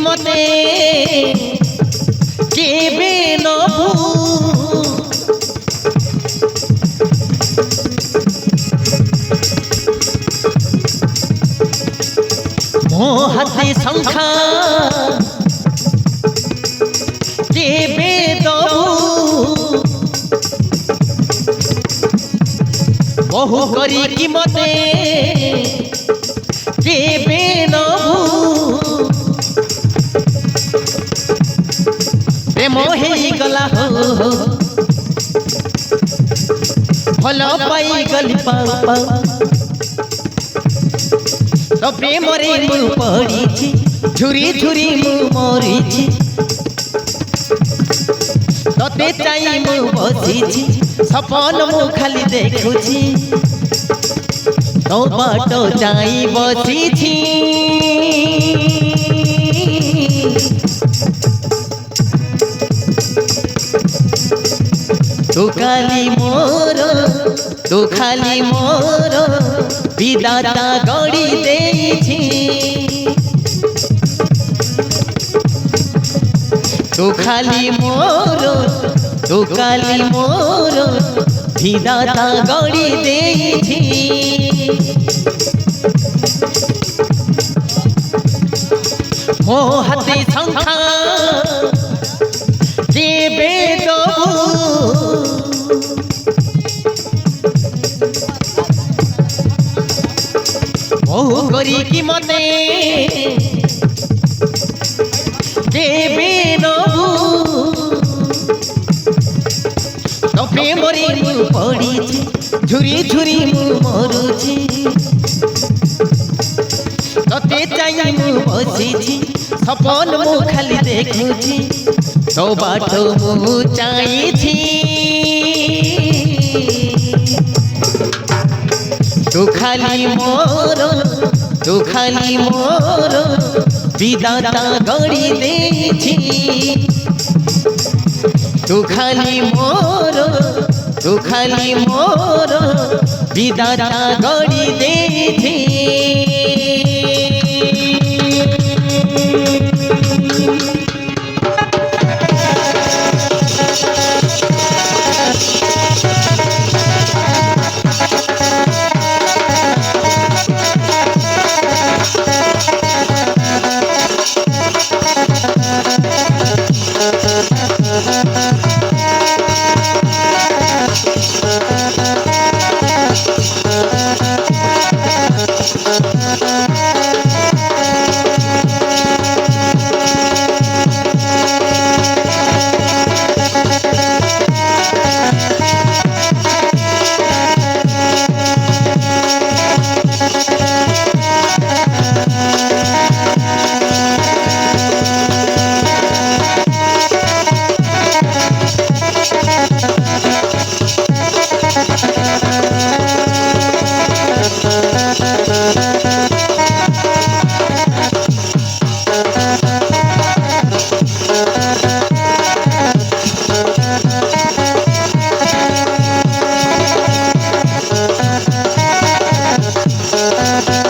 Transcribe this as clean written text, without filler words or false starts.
मते केबे नभू मो हाथे शंखा केबे दबू बहु करी कि मते केबे नभू प्रेम हेई गला हो भल पाई गली पाऊ पाऊ तो प्रेम रे मु पड़ी झुरी झुरी मु मरी तते चाई मु बसी सपन मु खाली देखुची तो बाट चाई बसी तू खाली मोर विदाता गड़ी देछि तू खाली मोर विदाता गड़ी देछि मो हाथे शंखा केबे दबू बहु करी कि मते केबे नभू तो प्रेम रे मु पड़ी झुरी झुरी मु मरुची तते चाई मु बसी सपन मु खाली देखुची तो बाट मु चाई तू खाली मोर विदाता गड़ी देछि तू खाली मोर विदाता गड़ी देछि।